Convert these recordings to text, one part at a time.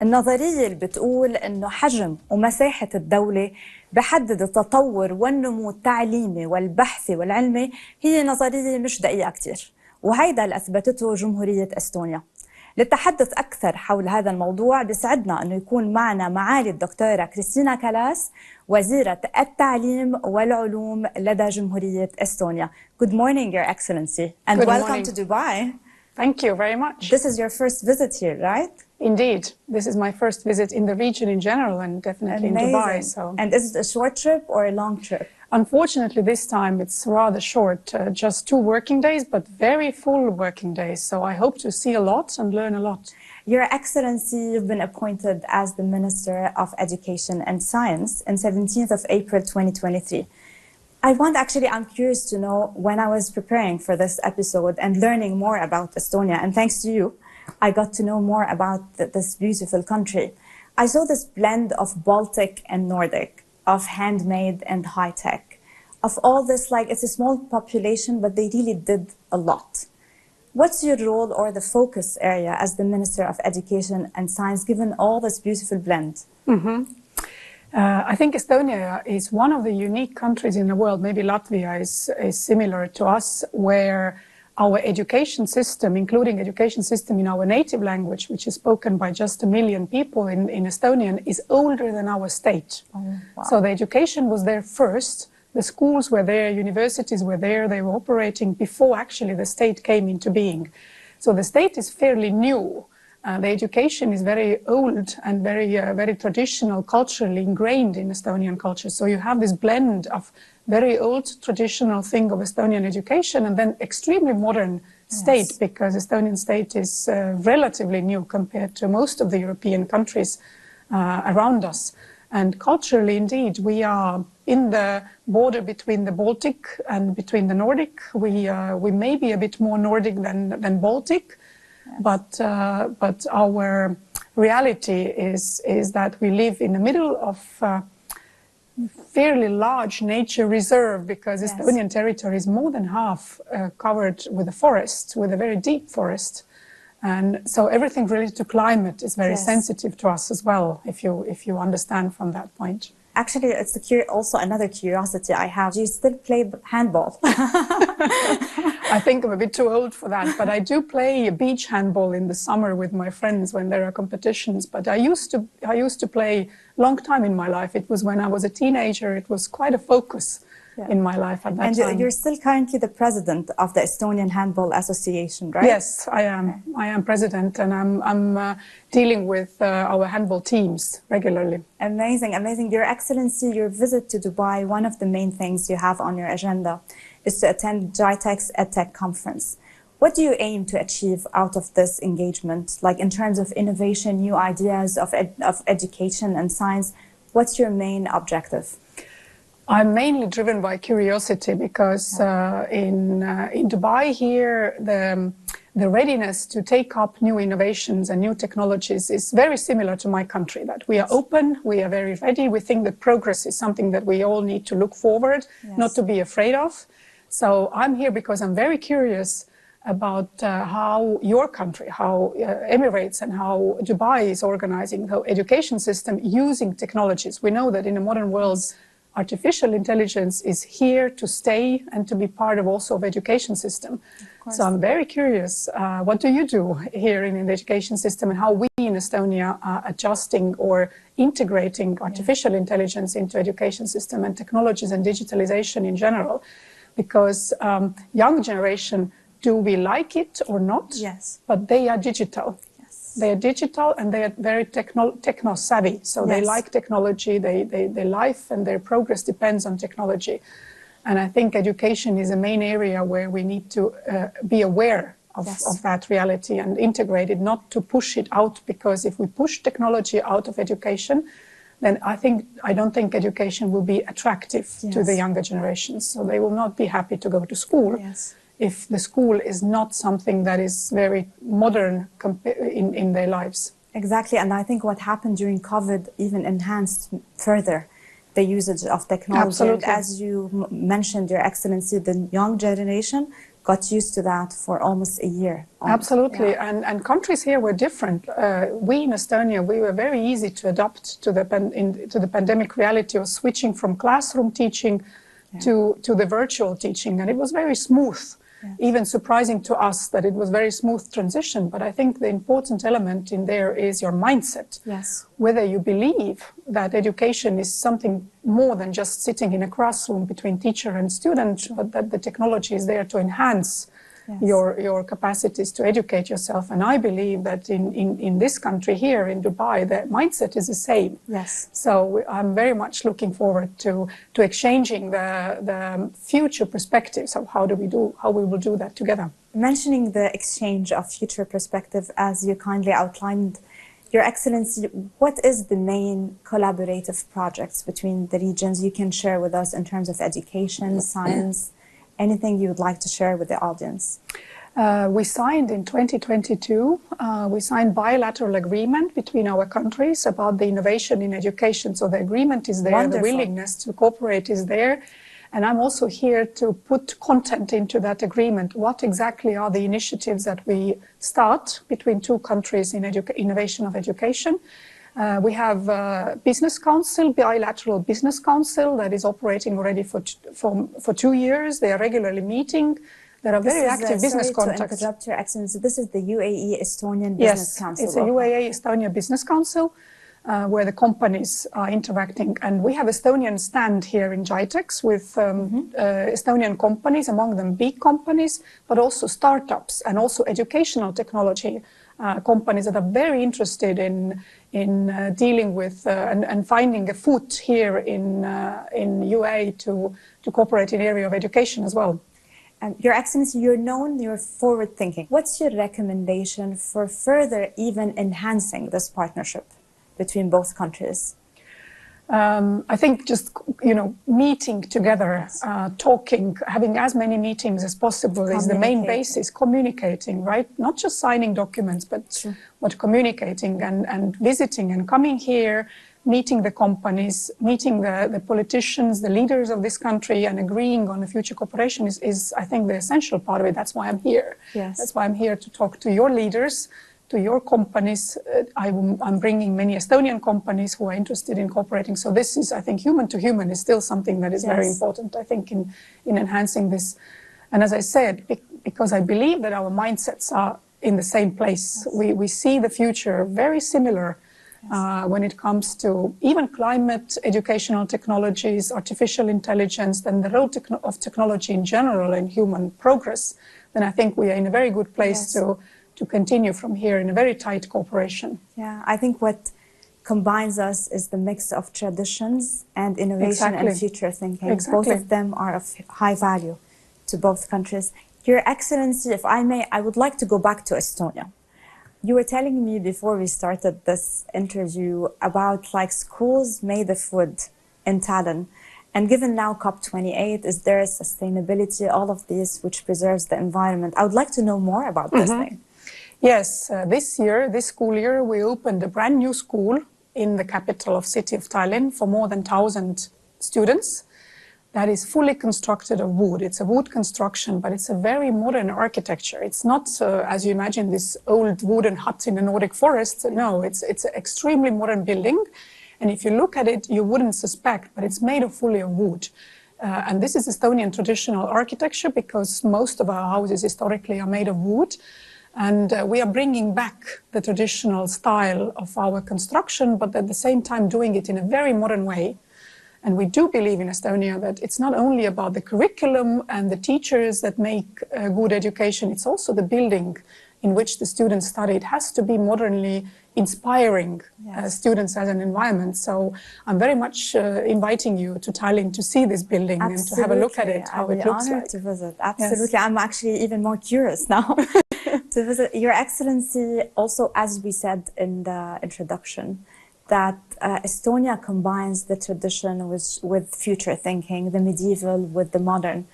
النظرية اللي بتقول إنه حجم ومساحة الدولة بحدد التطور والنمو التعليمي والبحثي والعلمي هي نظرية مش دقيقة كتير، وهيدا اللي أثبتته جمهورية إستونيا. للتحدث أكثر حول هذا الموضوع بيسعدنا أنه يكون معنا معالي الدكتورة كريستينا كالاس، وزيرة التعليم والعلوم لدى جمهورية إستونيا. Good morning, Your Excellency, and welcome to Dubai. Thank you very much. This is your first visit here, right? Indeed. This is my first visit in the region in general and definitely Amazing. in Dubai. So. And is it a short trip or a long trip? Unfortunately, this time it's rather short, just 2 working days, but very full working days. So I hope to see a lot and learn a lot. Your Excellency, you've been appointed as the Minister of Education and Science on 17th of April 2023. I'm curious to know, when I was preparing for this episode and learning more about Estonia, and thanks to you, I got to know more about this beautiful country. I saw this blend of Baltic and Nordic, of handmade and high-tech, of all this, like, it's a small population, but they really did a lot. What's your role or the focus area as the Minister of Education and Science, given all this beautiful blend? Mm-hmm. I think Estonia is one of the unique countries in the world. Maybe Latvia is similar to us, where our education system, including education system in our native language, which is spoken by just 1 million people in Estonian, is older than our state. Oh, wow. So the education was there first. The schools were there, universities were there, they were operating before actually the state came into being. So the state is fairly new. The education is very old and very traditional, culturally ingrained in Estonian culture. So you have this blend of very old traditional thing of Estonian education and then extremely modern state, yes, because Estonian state is relatively new compared to most of the European countries around us. And culturally, indeed, we are in the border between the Baltic and between the Nordic. We may be a bit more Nordic than Baltic. Yes. But our reality is that we live in the middle of fairly large nature reserve, because yes, Estonian territory is more than half covered with a forest, with a very deep forest. And so everything related to climate is very yes, sensitive to us as well, if you understand from that point. Actually, it's also another curiosity I have. Do you still play handball? I think I'm a bit too old for that, but I do play beach handball in the summer with my friends when there are competitions. But I used to play long time in my life. It was when I was a teenager. It was quite a focus in my life at that time. And you're still currently the president of the Estonian Handball Association, right? Yes, I am. Okay. I am president, and I'm dealing with our handball teams regularly. Amazing, amazing. Your Excellency, your visit to Dubai, one of the main things you have on your agenda is to attend GITEX EdTech conference. What do you aim to achieve out of this engagement, like in terms of innovation, new ideas of education and science? What's your main objective? I'm mainly driven by curiosity, because in Dubai here, the readiness to take up new innovations and new technologies is very similar to my country, that we are open, we are very ready. We think that progress is something that we all need to look forward, yes, not to be afraid of. So I'm here because I'm very curious about how your country, how Emirates and how Dubai is organizing the education system using technologies. We know that in the modern world, artificial intelligence is here to stay and to be part of also of education system. So I'm very curious, what do you do here in the education system, and how we in Estonia are adjusting or integrating artificial intelligence into education system and technologies and digitalization in general? Because young generation, do we like it or not? Yes. But they are digital. They are digital and they are very techno-savvy. So yes, they like technology, their life and their progress depends on technology. And I think education is a main area where we need to be aware of that reality and integrate it, not to push it out, because if we push technology out of education, then I don't think education will be attractive to the younger generations. So they will not be happy to go to school. Yes. If the school is not something that is very modern in their lives. Exactly, and I think what happened during COVID even enhanced further the usage of technology. Absolutely. And as you mentioned, Your Excellency, the young generation got used to that for almost a year. Absolutely, Yeah. and countries here were different. We in Estonia, we were very easy to adapt to the pandemic reality of switching from classroom teaching to the virtual teaching, and it was very smooth. Yes. Even surprising to us that it was very smooth transition. But I think the important element in there is your mindset. Yes. Whether you believe that education is something more than just sitting in a classroom between teacher and student, but that the technology is there to enhance your capacities to educate yourself. And I believe that in this country here in Dubai, the mindset is the same. Yes. So I'm very much looking forward to exchanging the future perspectives of how we will do that together. Mentioning the exchange of future perspective, as you kindly outlined, Your Excellency, what is the main collaborative projects between the regions you can share with us in terms of education, science, anything you would like to share with the audience? We signed in 2022, we signed bilateral agreement between our countries about the innovation in education. So the agreement is there, Wonderful. The willingness to cooperate is there. And I'm also here to put content into that agreement. What exactly are the initiatives that we start between two countries in innovation of education? We have business council, bilateral business council that is operating already for 2 years. They are regularly meeting. There are very active business contacts. Sorry to interrupt, Your Excellency. This is the UAE Estonian Business Council. Yes, it's a UAE Estonia Business Council where the companies are interacting. And we have Estonian stand here in GITEX with Estonian companies, among them big companies, but also startups and also educational technology companies that are very interested in dealing with and finding a foot here in UAE to cooperate in the area of education as well. Your Excellency, you're forward-thinking. What's your recommendation for further even enhancing this partnership between both countries? I think just, meeting together, talking, having as many meetings as possible is the main basis, communicating, right? Not just signing documents, but communicating and visiting and coming here, meeting the companies, meeting the politicians, the leaders of this country, and agreeing on a future cooperation is, I think, the essential part of it. That's why I'm here. Yes. That's why I'm here to talk to your leaders, to your companies. I'm bringing many Estonian companies who are interested in cooperating. So this is, I think, human to human is still something that is very important, I think, in enhancing this. And as I said, because I believe that our mindsets are in the same place. We see the future very similar. When it comes to even climate, educational technologies, artificial intelligence, and the role of technology in general in human progress, then I think we are in a very good place to continue from here in a very tight cooperation. Yeah, I think what combines us is the mix of traditions and innovation and future thinking. Both of them are of high value to both countries. Your Excellency, if I may, I would like to go back to Estonia. You were telling me before we started this interview about schools made of wood in Tallinn. And given now COP28, is there sustainability, all of this, which preserves the environment? I would like to know more about this thing. Yes, this school year, we opened a brand new school in the capital of city of Tallinn for more than 1,000 students. That is fully constructed of wood. It's a wood construction, but it's a very modern architecture. It's not, as you imagine, this old wooden hut in the Nordic forest. No, it's an extremely modern building. And if you look at it, you wouldn't suspect, but it's made fully of wood. And this is Estonian traditional architecture because most of our houses historically are made of wood. And we are bringing back the traditional style of our construction, but at the same time doing it in a very modern way. And we do believe in Estonia that it's not only about the curriculum and the teachers that make good education, it's also the building in which the students study. It has to be modernly inspiring students as an environment. So I'm very much inviting you to Tallinn to see this building and to have a look at it, how it looks like. I'm honored to visit. Absolutely. Yes. I'm actually even more curious now to visit. Your Excellency, also, as we said in the introduction, that Estonia combines the tradition with future thinking, the medieval with the modern.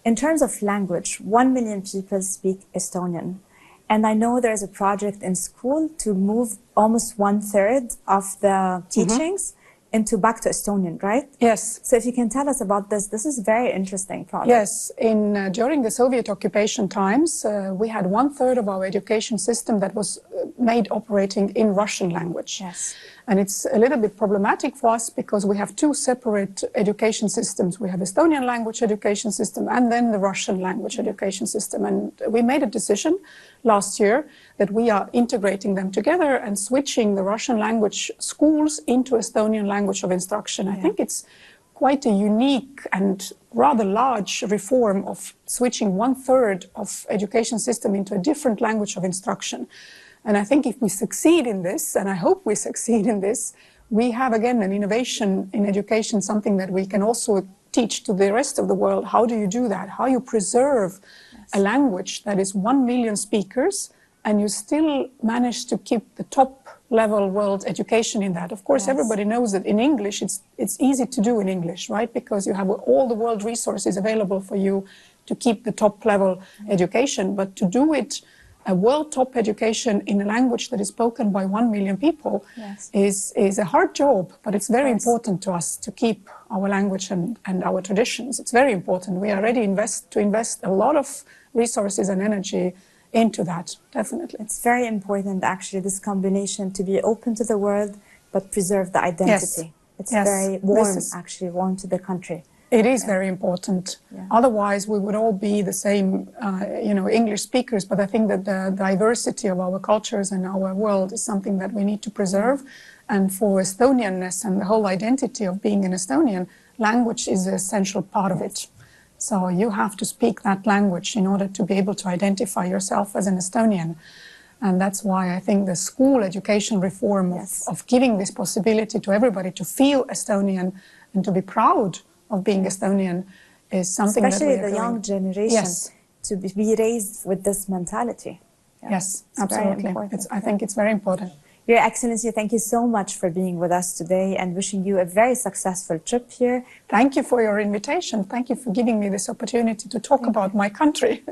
In terms of language, 1 million people speak Estonian. And I know there's a project in school to move almost 1/3 of the teachings into back to Estonian, right? Yes. So if you can tell us about this, this is very interesting project. Yes, during the Soviet occupation times, we had 1/3 of our education system that was made operating in Russian language. Yes. And it's a little bit problematic for us because we have two separate education systems. We have Estonian language education system and then the Russian language education system. And we made a decision last year that we are integrating them together and switching the Russian language schools into Estonian language of instruction. I think it's quite a unique and rather large reform of switching 1/3 of education system into a different language of instruction. And I think if we succeed in this, and I hope we succeed in this, we have again an innovation in education, something that we can also teach to the rest of the world. How do you do that? How you preserve a language that is 1 million speakers and you still manage to keep the top level world education in that. Of course, everybody knows that in English, it's easy to do in English, right? Because you have all the world resources available for you to keep the top level education. But to do it, a world top education in a language that is spoken by 1 million people is a hard job, but it's very important to us to keep our language and our traditions. It's very important. We are ready to invest a lot of resources and energy into that, definitely. It's very important, actually, this combination to be open to the world, but preserve the identity. It's very warm, actually, warm to the country. It is very important. Otherwise, we would all be the same, English speakers. But I think that the diversity of our cultures and our world is something that we need to preserve. And for Estonianness and the whole identity of being an Estonian, language is an essential part of it. So you have to speak that language in order to be able to identify yourself as an Estonian. And that's why I think the school education reform of giving this possibility to everybody to feel Estonian and to be proud of being Estonian is something especially that we are the young generation to be raised with this mentality. Yes, absolutely. I think it's very important. Your Excellency, thank you so much for being with us today and wishing you a very successful trip here. Thank you for your invitation. Thank you for giving me this opportunity to talk about my country.